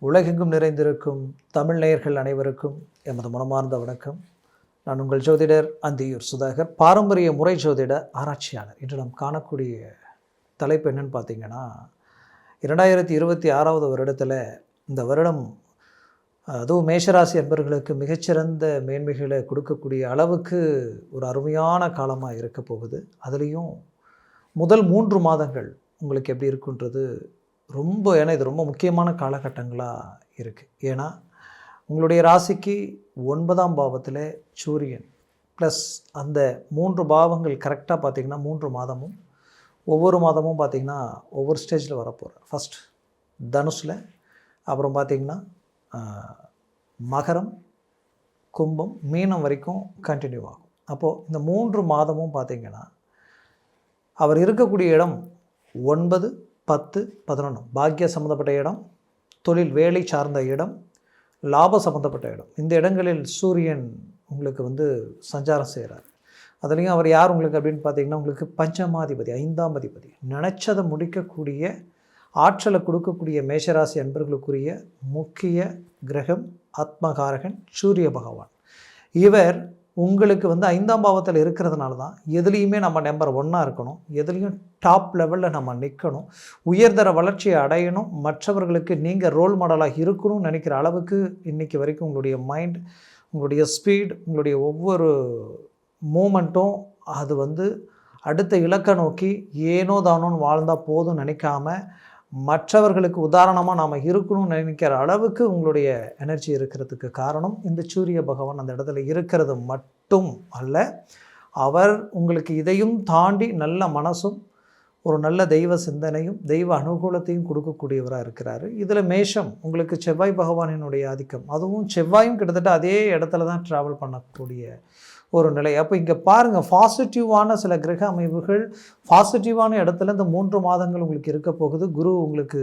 உலகெங்கும் நிறைந்திருக்கும் தமிழ் நேயர்கள் அனைவருக்கும் எமது மனமார்ந்த வணக்கம். நான் உங்கள் ஜோதிடர் அந்தியூர் சுதாகர், பாரம்பரிய முறை ஜோதிட ஆராய்ச்சியாளர். இன்று நாம் காணக்கூடிய தலைப்பு என்னன்னு பார்த்தீங்கன்னா, 2026 வருடத்தில் இந்த வருடம் அதுவும் மேஷராசி அன்பர்களுக்கு மிகச்சிறந்த மேன்மைகளை கொடுக்கக்கூடிய அளவுக்கு ஒரு அருமையான காலமாக இருக்க போகுது. அதுலேயும் முதல் 3 மாதங்கள் உங்களுக்கு எப்படி இருக்குன்றது ஏன்னா இது ரொம்ப முக்கியமான காலகட்டங்களாக இருக்குது. ஏன்னா உங்களுடைய ராசிக்கு 9ஆம் பாவத்தில் சூரியன் ப்ளஸ் அந்த 3 பாவங்கள் கரெக்டாக பார்த்திங்கன்னா 3 மாதமும் ஒவ்வொரு மாதமும் பார்த்திங்கன்னா ஒவ்வொரு ஸ்டேஜில் வரப்போகிறார். ஃபஸ்ட் தனுஷில், அப்புறம் பார்த்திங்கன்னா மகரம், கும்பம், மீனம் வரைக்கும் கண்டினியூ ஆகும். அப்போது இந்த 3 மாதமும் பார்த்திங்கன்னா அவர் இருக்கக்கூடிய இடம் 9, 10, 11 பாக்கிய சம்மந்தப்பட்ட இடம், தொழில் வேலை சார்ந்த இடம், லாப சம்மந்தப்பட்ட இடம். இந்த இடங்களில் சூரியன் உங்களுக்கு சஞ்சாரம் செய்கிறார். அதுலேயும் அவர் யார் உங்களுக்கு அப்படின்னு பார்த்தீங்கன்னா, உங்களுக்கு பஞ்சமாதிபதி, 5ஆம் அதிபதி, நினச்சதை முடிக்கக்கூடிய ஆற்றலை கொடுக்கக்கூடிய மேஷராசி அன்பர்களுக்குரிய முக்கிய கிரகம் ஆத்மகாரகன் சூரிய பகவான். இவர் உங்களுக்கு 5ஆம் பாவத்தில் இருக்கிறதுனால தான் எதுலேயுமே நம்ம நம்பர் 1 இருக்கணும், எதுலேயும் டாப் லெவலில் நம்ம நிற்கணும், உயர்தர வளர்ச்சியை அடையணும், மற்றவர்களுக்கு நீங்கள் ரோல் மாடலாக இருக்கணும்னு நினைக்கிற அளவுக்கு இன்றைக்கி வரைக்கும் உங்களுடைய மைண்ட், உங்களுடைய ஸ்பீட், உங்களுடைய ஒவ்வொரு மூமெண்ட்டும் அது அடுத்த இலக்கை நோக்கி ஏனோ தானோன்னு வாழ்ந்தால் போதும் நினைக்காம மற்றவர்களுக்கு உதாரணமாக நாம் இருக்கணும்னு நினைக்கிற அளவுக்கு உங்களுடைய எனர்ஜி இருக்கிறதுக்கு காரணம் இந்த சூரிய பகவான் அந்த இடத்துல இருக்கிறது மட்டும் அல்ல, அவர் உங்களுக்கு இதையும் தாண்டி நல்ல மனசும் ஒரு நல்ல தெய்வ சிந்தனையும் தெய்வ அனுகூலத்தையும் கொடுக்கக்கூடியவராக இருக்கிறாரு. இதில் மேஷம் உங்களுக்கு செவ்வாய் பகவானினுடைய ஆதிக்கம், அதுவும் செவ்வாயும் கிட்டத்தட்ட அதே இடத்துல தான் ட்ராவல் பண்ணக்கூடிய ஒரு நிலை. அப்போ இங்கே பாருங்கள், பாசிட்டிவான சில கிரக அமைப்புகள் பாசிட்டிவான இடத்துல இந்த 3 மாதங்கள் உங்களுக்கு இருக்க போகுது. குரு உங்களுக்கு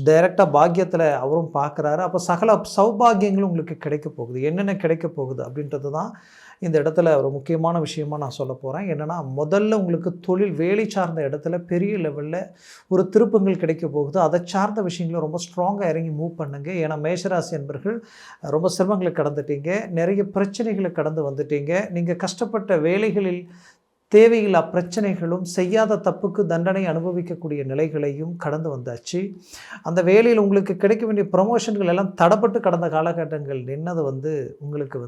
டைரெக்டாக பாக்கியத்தில் அவரும் பார்க்குறாரு. அப்போ சகல சௌபாகியங்களும் உங்களுக்கு கிடைக்க போகுது. என்னென்ன கிடைக்க போகுது அப்படின்றது தான் இந்த இடத்துல ஒரு முக்கியமான விஷயமாக நான் சொல்ல போகிறேன். என்னென்னா, முதல்ல உங்களுக்கு தொழில் வேலை சார்ந்த இடத்துல பெரிய லெவலில் ஒரு திருப்பங்கள் கிடைக்க போகுது. அதை சார்ந்த விஷயங்களை ரொம்ப ஸ்ட்ராங்காக இறங்கி மூவ் பண்ணுங்கள். ஏன்னா மேஷராசி என்பர்கள் ரொம்ப சிரமங்களை கடந்துட்டீங்க, நிறைய பிரச்சனைகளை கடந்து வந்துட்டீங்க. நீங்கள் கஷ்டப்பட்ட வேலைகளில் தேவையில்லா பிரச்சனைகளும் செய்யாத தப்புக்கு தண்டனை அனுபவிக்கக்கூடிய நிலைகளையும் கடந்து வந்தாச்சு. அந்த வேலையில் உங்களுக்கு கிடைக்க வேண்டிய ப்ரமோஷன்கள் எல்லாம் தடப்பட்டு கடந்த காலகட்டங்கள் நின்னது உங்களுக்கு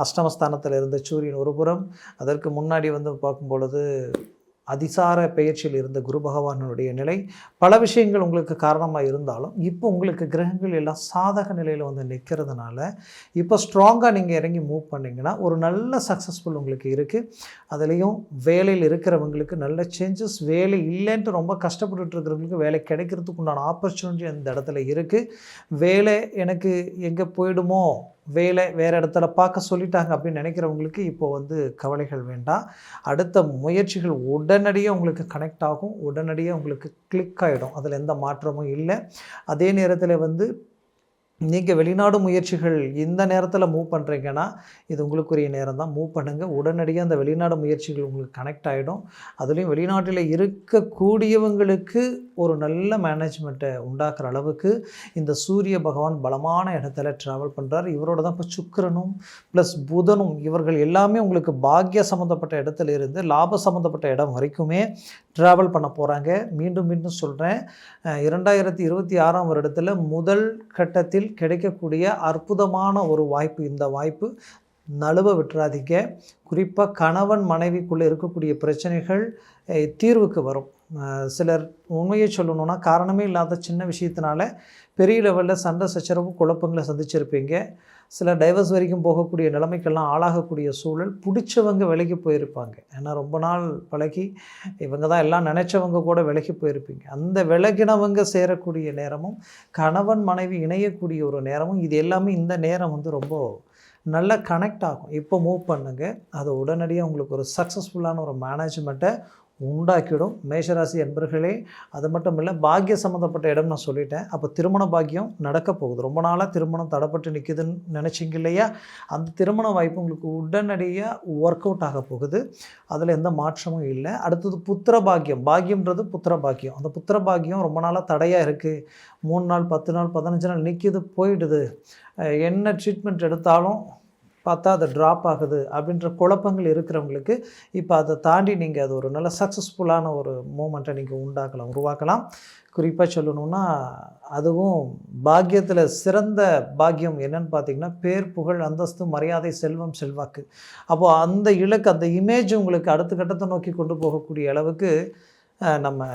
அஷ்டமஸ்தானத்தில் இருந்த சூரியன் ஒரு புறம், அதற்கு முன்னாடி பார்க்கும் பொழுது அதிசார பெயர்ச்சியில் இருந்த குரு பகவானுடைய நிலை பல விஷயங்கள் உங்களுக்கு காரணமாக இருந்தாலும் இப்போ உங்களுக்கு கிரகங்கள் எல்லாம் சாதக நிலையில் நிற்கிறதுனால இப்போ ஸ்ட்ராங்காக நீங்கள் இறங்கி மூவ் பண்ணிங்கன்னா ஒரு நல்ல சக்ஸஸ்ஃபுல் உங்களுக்கு இருக்குது. அதுலேயும் வேலையில் இருக்கிறவங்களுக்கு நல்ல சேஞ்சஸ், வேலை இல்லைன்ட்டு ரொம்ப கஷ்டப்பட்டுட்டு இருக்கிறவங்களுக்கு வேலை கிடைக்கிறதுக்கு உண்டான ஆப்பர்ச்சுனிட்டி அந்த இடத்துல இருக்குது. வேலை எனக்கு எங்கே போயிடுமோ, வேலை வேறு இடத்துல பார்க்க சொல்லிட்டாங்க அப்படின்னு நினைக்கிறவங்களுக்கு இப்போ கவலைகள் வேண்டாம். அடுத்த முயற்சிகள் உடனடியாக உங்களுக்கு கனெக்ட் ஆகும், உடனடியாக உங்களுக்கு கிளிக் ஆகிடும். அதில் எந்த மாற்றமும் இல்லை. அதே நேரத்தில் நீங்கள் வெளிநாடு முயற்சிகள் இந்த நேரத்தில் மூவ் பண்ணுறீங்கன்னா இது உங்களுக்குரிய நேரம் தான். மூவ் பண்ணுங்கள். உடனடியாக அந்த வெளிநாடு முயற்சிகள் உங்களுக்கு கனெக்ட் ஆகிடும். அதுலேயும் வெளிநாட்டில் இருக்கக்கூடியவங்களுக்கு ஒரு நல்ல மேனேஜ்மெண்ட்டை உண்டாக்குற அளவுக்கு இந்த சூரிய பகவான் பலமான இடத்துல ட்ராவல் பண்ணுறார். இவரோட தான் இப்போ சுக்கிரனும் ப்ளஸ் புதனும் இவர்கள் எல்லாமே உங்களுக்கு பாக்கிய சம்மந்தப்பட்ட இடத்துல இருந்து லாப சம்மந்தப்பட்ட இடம் வரைக்குமே ட்ராவல் பண்ண போகிறாங்க. மீண்டும் சொல்கிறேன், 2026 வருடத்தில் முதல் கட்டத்தில் கிடைக்கக்கூடிய அற்புதமான ஒரு வாய்ப்பு. இந்த வாய்ப்பு நழுவ விட்டுறாதீங்க. குறிப்பாக கணவன் மனைவிக்குள்ளே இருக்கக்கூடிய பிரச்சனைகள் தீர்வுக்கு வரும். சிலர் உண்மையை சொல்லணுன்னா காரணமே இல்லாத சின்ன விஷயத்தினால பெரிய லெவலில் சண்டை சச்சரவு குழப்பங்களை சந்திச்சிருப்பீங்க. சில டைவர்ஸ் வரைக்கும் போகக்கூடிய நிலைமைக்கெல்லாம் ஆளாகக்கூடிய சூழல். பிடிச்சவங்க விலகி போயிருப்பாங்க. ஏன்னா ரொம்ப நாள் பழகி இவங்க தான் எல்லாம் நினச்சவங்க கூட விலகி போயிருப்பீங்க. அந்த விலகினவங்க சேரக்கூடிய நேரமும் கணவன் மனைவி இணையக்கூடிய ஒரு நேரமும், இது எல்லாமே இந்த நேரம் ரொம்ப நல்லா கனெக்ட் ஆகும். இப்போ மூவ் பண்ணுங்கள். அது உடனடியாக உங்களுக்கு ஒரு சக்ஸஸ்ஃபுல்லான ஒரு மேனேஜ்மெண்ட்டை உண்டாக்கிடும். மேஷராசி என்பர்களே, அது மட்டும் இல்லை, பாக்கிய சம்மந்தப்பட்ட இடம் நான் சொல்லிட்டேன். அப்போ திருமண பாக்கியம் நடக்க போகுது. ரொம்ப நாளாக திருமணம் தடைப்பட்டு நிற்குதுன்னு நினச்சிங்க இல்லையா, அந்த திருமண வாய்ப்பு உங்களுக்கு உடனடியாக ஒர்க் அவுட் ஆக போகுது. அதில் எந்த மாற்றமும் இல்லை. அடுத்தது புத்திர பாக்கியம். பாக்கியம்ன்றது புத்திர பாக்கியம். அந்த புத்திர பாக்கியம் ரொம்ப நாளாக தடையாக இருக்குது. 3 நாள் 10 நாள் 15 நாள் நிற்கிது, போயிடுது. என்ன ட்ரீட்மெண்ட் எடுத்தாலும் பார்த்தா அது ட்ராப் ஆகுது அப்படின்ற குழப்பங்கள் இருக்கிறவங்களுக்கு இப்போ அதை தாண்டி நீங்கள் அது ஒரு நல்ல சக்ஸஸ்ஃபுல்லான ஒரு மூமெண்ட்டை நீங்கள் உருவாக்கலாம். குறிப்பாக சொல்லணுன்னா, அதுவும் பாக்கியத்தில் சிறந்த பாக்கியம் என்னன்னு பார்த்தீங்கன்னா, பேர், புகழ், அந்தஸ்து, மரியாதை, செல்வம், செல்வாக்கு. அப்போது அந்த இலக்கு, அந்த இமேஜ் உங்களுக்கு அடுத்த கட்டத்தை நோக்கி கொண்டு போகக்கூடிய அளவுக்கு நம்ம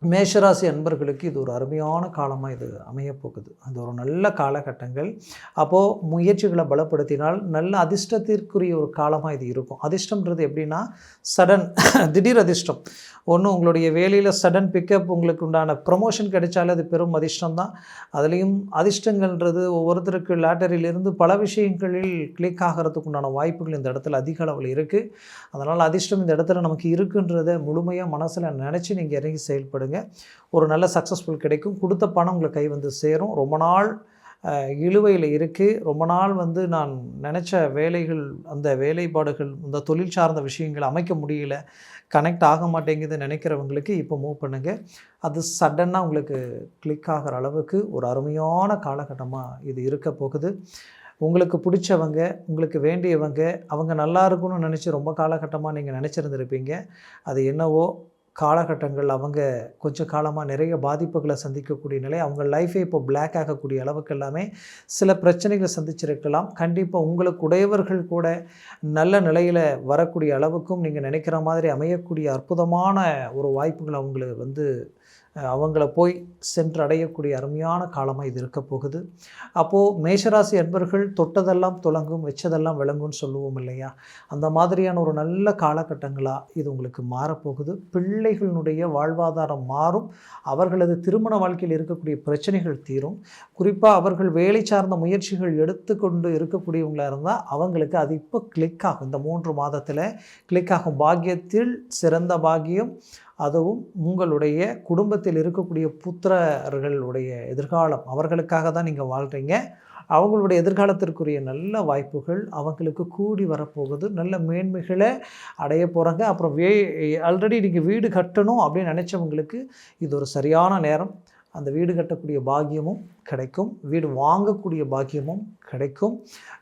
மேஷராசி அன்பர்களுக்கு இது ஒரு அருமையான காலமாக இது அமையப்போகுது. அது ஒரு நல்ல காலகட்டங்கள். அப்போது முயற்சிகளை பலப்படுத்தினால் நல்ல அதிர்ஷ்டத்திற்குரிய ஒரு காலமாக இது இருக்கும். அதிர்ஷ்டம்ன்றது எப்படின்னா, சடன் திடீர் அதிர்ஷ்டம். ஒன்று, உங்களுடைய வேலையில் சடன் பிக்கப், உங்களுக்கு உண்டான ப்ரமோஷன் கிடைச்சாலே அது பெரும் அதிர்ஷ்டம் தான். அதுலேயும் அதிர்ஷ்டங்கள்ன்றது ஒவ்வொருத்தருக்கு லாட்டரியிலிருந்து பல விஷயங்களில் கிளிக் ஆகிறதுக்கு உண்டான வாய்ப்புகள் இந்த இடத்துல அதிக அளவில் இருக்குது. அதனால் அதிர்ஷ்டம் இந்த இடத்துல நமக்கு இருக்குன்றதை முழுமையாக மனசில் நினச்சி நீங்கள் இறங்கி செயல்படுங்க. ஒரு நல்ல சக்ஸஸ்ஃபுல் கிடைக்கும். கொடுத்த பணம் உங்களை கை வந்து சேரும். ரொம்ப நாள் இழுவையில் இருக்குது. ரொம்ப நாள் நான் நினச்ச வேலைகள், அந்த வேலைப்பாடுகள், இந்த தொழில் சார்ந்த விஷயங்கள் அமைக்க முடியல, கனெக்ட் ஆக மாட்டேங்குதுன்னு நினைக்கிறவங்களுக்கு இப்போ மூவ் பண்ணுங்கள். அது சடனாக உங்களுக்கு கிளிக் ஆகிற அளவுக்கு ஒரு அருமையான காலகட்டமாக இது இருக்க போகுது. உங்களுக்கு பிடிச்சவங்க, உங்களுக்கு வேண்டியவங்க, அவங்க நல்லா இருக்குன்னு நினச்சி ரொம்ப காலகட்டமாக நீங்கள் நினச்சிருந்துருப்பீங்க. அது என்னவோ காலகட்டங்கள் அவங்க கொஞ்சம் காலமாக நிறைய பாதிப்புகளை சந்திக்கக்கூடிய நிலை, அவங்க லைஃபை இப்போ பிளாக் ஆகக்கூடிய அளவுக்கு எல்லாமே சில பிரச்சனைகளை சந்திச்சிருக்கலாம். கண்டிப்பாக உங்களுக்கு உடையவர்கள் கூட நல்ல நிலையில் வரக்கூடிய அளவுக்கும் நீங்கள் நினைக்கிற மாதிரி அமையக்கூடிய அற்புதமான ஒரு வாய்ப்புகள் அவங்களுக்கு அவங்கள போய் சென்றடையக்கூடிய அருமையான காலமாக இது இருக்க போகுது. அப்போது மேஷராசி அன்பர்கள் தொட்டதெல்லாம் துலங்கும், வச்சதெல்லாம் விளங்கும்னு சொல்லுவோம் இல்லையா, அந்த மாதிரியான ஒரு நல்ல காலகட்டங்களாக இது உங்களுக்கு மாறப்போகுது. பிள்ளைகளுடைய வாழ்வாதாரம் மாறும். அவர்களது திருமண வாழ்க்கையில் இருக்கக்கூடிய பிரச்சனைகள் தீரும். குறிப்பாக அவர்கள் வேலை சார்ந்த முயற்சிகள் எடுத்துக்கொண்டு இருக்கக்கூடியவங்களாக இருந்தால் அவங்களுக்கு அது இப்போ கிளிக் ஆகும். இந்த 3 மாதத்தில் கிளிக் ஆகும். பாக்கியத்தில் சிறந்த பாக்கியம். அதுவும் உங்களுடைய குடும்பத்தில் இருக்கக்கூடிய புத்திரர்களுடைய எதிர்காலம், அவர்களுக்காக தான் நீங்கள் வாழ்கிறீங்க. அவங்களுடைய எதிர்காலத்திற்குரிய நல்ல வாய்ப்புகள் அவங்களுக்கு கூடி வரப்போகுது. நல்ல மேன்மைகளை அடைய போகிறாங்க. அப்புறம் ஆல்ரெடி நீங்கள் வீடு கட்டணும் அப்படின்னு நினச்சவங்களுக்கு இது ஒரு சரியான நேரம். அந்த வீடு கட்டக்கூடிய பாக்கியமும் கிடைக்கும். வீடு வாங்கக்கூடிய பாக்கியமும் கிடைக்கும்.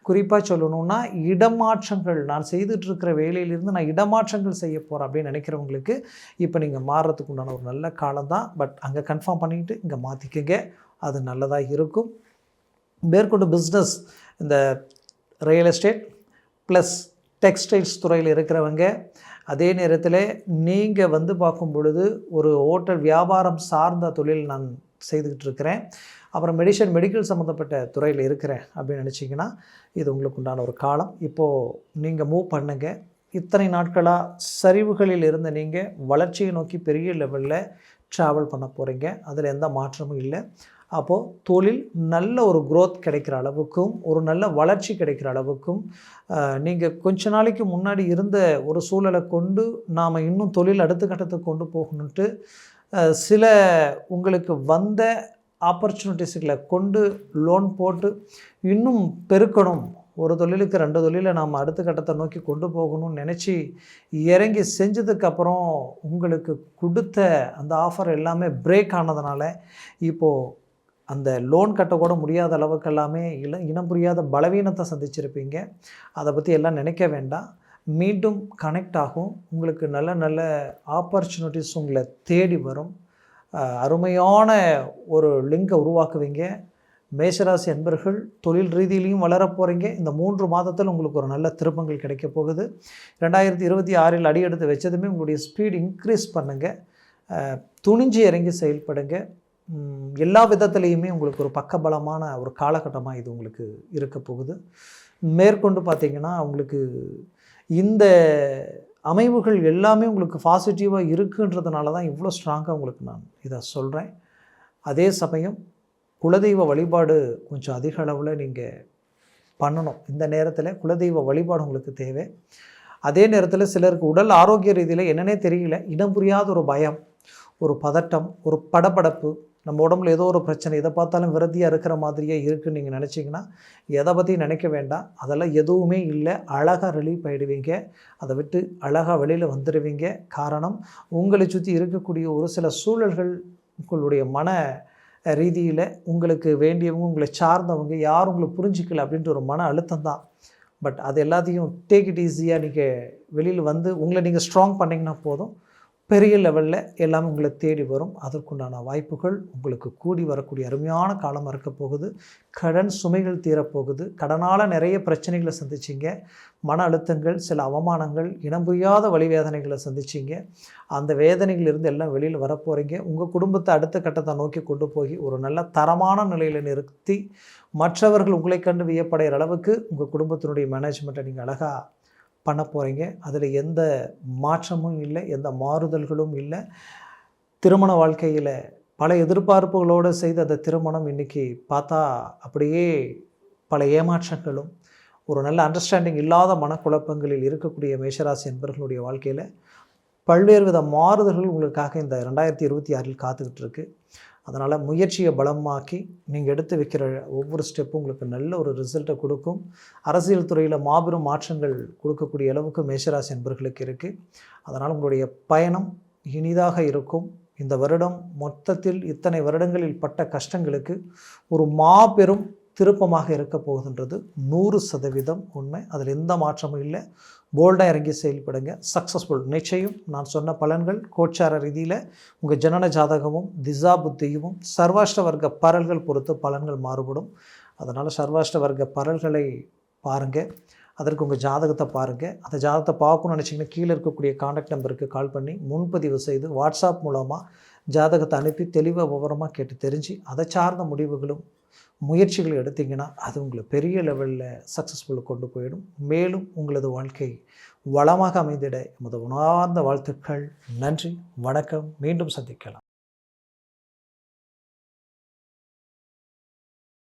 குறிப்பாக சொல்லணுன்னா, இடமாற்றங்கள், நான் செய்துட்ருக்கிற வேலையிலிருந்து நான் இடமாற்றங்கள் செய்ய போகிறேன் அப்படின்னு நினைக்கிறவங்களுக்கு இப்போ நீங்கள் மாறுறதுக்கு உண்டான ஒரு நல்ல காலம்தான். பட் அங்கே கன்ஃபார்ம் பண்ணிவிட்டு இங்கே மாற்றிக்கங்க, அது நல்லதாக இருக்கும். மேற்கொண்டு பிஸ்னஸ், இந்த ரியல் எஸ்டேட் ப்ளஸ் டெக்ஸ்டைல்ஸ் துறையில் இருக்கிறவங்க, அதே நேரத்தில் நீங்கள் பார்க்கும் பொழுது ஒரு ஹோட்டல் வியாபாரம் சார்ந்த தொழில் நான் செய்துக்கிட்டு இருக்கிறேன், அப்புறம் மெடிக்கல் சம்மந்தப்பட்ட துறையில் இருக்கிறேன் அப்படின்னு நினச்சிங்கன்னா இது உங்களுக்கு உண்டான ஒரு காலம். இப்போது நீங்கள் மூவ் பண்ணுங்கள். இத்தனை நாட்களாக சரிவுகளில் இருந்த நீங்கள் வளர்ச்சியை நோக்கி பெரிய லெவலில் ட்ராவல் பண்ண போகிறீங்க. அதில் எந்த மாற்றமும் இல்லை. அப்போது தொழில் நல்ல ஒரு க்ரோத் கிடைக்கிற அளவுக்கும், ஒரு நல்ல வளர்ச்சி கிடைக்கிற அளவுக்கும், நீங்கள் கொஞ்ச நாளைக்கு முன்னாடி இருந்த ஒரு சூழலை கொண்டு நாம் இன்னும் தொழில் அடுத்த கட்டத்துக்கு கொண்டு போகணுன்ட்டு சில உங்களுக்கு வந்த ஆப்பர்ச்சுனிட்டிஸ்களை கொண்டு லோன் போட்டு இன்னும் பெருக்கணும், ஒரு தொழிலுக்கு 2 தொழிலை நாம் அடுத்த கட்டத்தை நோக்கி கொண்டு போகணும்னு நினச்சி இறங்கி செஞ்சதுக்கப்புறம் உங்களுக்கு கொடுத்த அந்த ஆஃபர் எல்லாமே பிரேக் ஆனதுனால இப்போது அந்த லோன் கட்டக்கூட முடியாத அளவுக்கு எல்லாமே இனம் புரியாத பலவீனத்தை சந்திச்சிருப்பீங்க. அதை பற்றி எல்லாம் நினைக்க வேண்டாம். மீண்டும் கனெக்ட் ஆகும். உங்களுக்கு நல்ல நல்ல ஆப்பர்ச்சுனிட்டிஸ் உங்களை தேடி வரும். அருமையான ஒரு லிங்கை உருவாக்குவீங்க. மேஷராசி அன்பர்கள் தொழில் ரீதியிலையும் வளர போகிறீங்க. இந்த 3 மாதத்தில் உங்களுக்கு ஒரு நல்ல திருப்பங்கள் கிடைக்க போகுது. 2026 அடி எடுத்து வச்சதுமே உங்களுடைய ஸ்பீடு இன்க்ரீஸ் பண்ணுங்கள். துணிஞ்சு இறங்கி செயல்படுங்க. எல்லா விதத்துலேயுமே உங்களுக்கு ஒரு பக்கபலமான ஒரு காலகட்டமாக இது உங்களுக்கு இருக்க போகுது. மேற்கொண்டு பார்த்திங்கன்னா உங்களுக்கு இந்த அமைவுகள் எல்லாமே உங்களுக்கு பாசிட்டிவாக இருக்குன்றதுனால தான் இவ்வளோ ஸ்ட்ராங்காக உங்களுக்கு நான் இதை சொல்கிறேன். அதே சமயம் குலதெய்வ வழிபாடு கொஞ்சம் அதிக அளவில் நீங்கள் பண்ணணும். இந்த நேரத்தில் குலதெய்வ வழிபாடு உங்களுக்கு தேவை. அதே நேரத்தில் சிலருக்கு உடல் ஆரோக்கிய ரீதியில் என்னன்னே தெரியல, இனம் புரியாத ஒரு பயம், ஒரு பதட்டம், ஒரு படபடப்பு, நம்ம உடம்புல ஏதோ ஒரு பிரச்சனை, எதை பார்த்தாலும் விரதியாக இருக்கிற மாதிரியே இருக்குன்னு நீங்கள் நினச்சிங்கன்னா எதை பற்றியும் நினைக்க வேண்டாம். அதெல்லாம் எதுவுமே இல்லை. அழகாக ரிலீஃப் ஆகிடுவீங்க. அதை விட்டு அழகாக வெளியில் வந்துடுவீங்க. காரணம், உங்களை சுற்றி இருக்கக்கூடிய ஒரு சில சூழல்கள் உங்களுடைய மன ரீதியில் உங்களுக்கு வேண்டியவங்க, உங்களை சார்ந்தவங்க யாரும் உங்களை புரிஞ்சிக்கல அப்படின்ற ஒரு மன அழுத்தம் தான். பட் அது எல்லாத்தையும் டேக் இட் ஈஸியாக நீங்கள் வெளியில் வந்து உங்களை நீங்கள் ஸ்ட்ராங் பண்ணிங்கன்னா போதும். பெரிய லெவலில் எல்லாமே உங்களை தேடி வரும். அதற்குண்டான வாய்ப்புகள் உங்களுக்கு கூடி வரக்கூடிய அருமையான காலமாக இருக்க போகுது. கடன் சுமைகள் தீரப்போகுது. கடனால் நிறைய பிரச்சனைகளை சந்திச்சிங்க, மன அழுத்தங்கள், சில அவமானங்கள், இனம் புரியாத வழிவேதனைகளை சந்திச்சிங்க. அந்த வேதனைகளிலிருந்து எல்லாம் வெளியில் வரப்போகிறீங்க. உங்கள் குடும்பத்தை அடுத்த கட்டத்தை நோக்கி கொண்டு போய் ஒரு நல்ல தரமான நிலையில் நிறுத்தி மற்றவர்கள் உங்களை கண்டு வியப்படைகிற அளவுக்கு உங்கள் குடும்பத்தினுடைய மேனேஜ்மெண்ட்டை நீங்கள் அழகாக பண்ண போகிறீங்க. அதில் எந்த மாற்றமும் இல்லை, எந்த மாறுதல்களும் இல்லை. திருமண வாழ்க்கையில் பல எதிர்பார்ப்புகளோடு செய்த அந்த திருமணம் இன்றைக்கி பார்த்தா அப்படியே பல ஏமாற்றங்களும், ஒரு நல்ல அண்டர்ஸ்டாண்டிங் இல்லாத மனக்குழப்பங்களில் இருக்கக்கூடிய மேஷராசி என்பவர்களுடைய வாழ்க்கையில் பல்வேறு வித மாறுதல்கள் உங்களுக்காக இந்த 2026 காத்துக்கிட்டு இருக்குது. அதனால் முயற்சியை பலமாக்கி நீங்கள் எடுத்து வைக்கிற ஒவ்வொரு ஸ்டெப்பும் உங்களுக்கு நல்ல ஒரு ரிசல்ட்டை கொடுக்கும். அரசியல் துறையில் மாபெரும் மாற்றங்கள் கொடுக்கக்கூடிய அளவுக்கு மேஷராசி என்பவர்களுக்கு இருக்குது. அதனால் உங்களுடைய பயணம் இனிதாக இருக்கும். இந்த வருடம் மொத்தத்தில் இத்தனை வருடங்களில் பட்ட கஷ்டங்களுக்கு ஒரு மாபெரும் திருப்பமாக இருக்க போகுதுன்றது 100% உண்மை. அதில் எந்த மாற்றமும் இல்லை. போல்டாக இறங்கி செயல்படுங்க, சக்ஸஸ்ஃபுல் நிச்சயம். நான் சொன்ன பலன்கள் கோச்சார ரீதியில் உங்கள் ஜனன ஜாதகமும் திசா புத்தியும் சர்வாஷ்ட வர்க்க பரல்கள் பொறுத்து பலன்கள் மாறுபடும். அதனால் சர்வாஷ்ட வர்க்க பரல்களை பாருங்கள், அதற்கு உங்கள் ஜாதகத்தை பாருங்கள். அந்த ஜாதகத்தை பார்க்கணும்னு நினச்சிங்கன்னா கீழே இருக்கக்கூடிய கான்டாக்ட் நம்பருக்கு கால் பண்ணி முன்பதிவு செய்து வாட்ஸ்அப் மூலமாக ஜாதகத்தை அனுப்பி தெளிவாக விவரமாக கேட்டு தெரிஞ்சு அதை சார்ந்த முடிவுகளும் முயற்சிகள் எடுத்திங்கன்னா அது உங்களை பெரிய லெவலில் சக்ஸஸ்ஃபுல்லாக கொண்டு போயிடும். மேலும் உங்களது வாழ்க்கை வளமாக அமைந்திட எமது உணர்ந்த வாழ்த்துக்கள். நன்றி, வணக்கம். மீண்டும் சந்திக்கலாம்.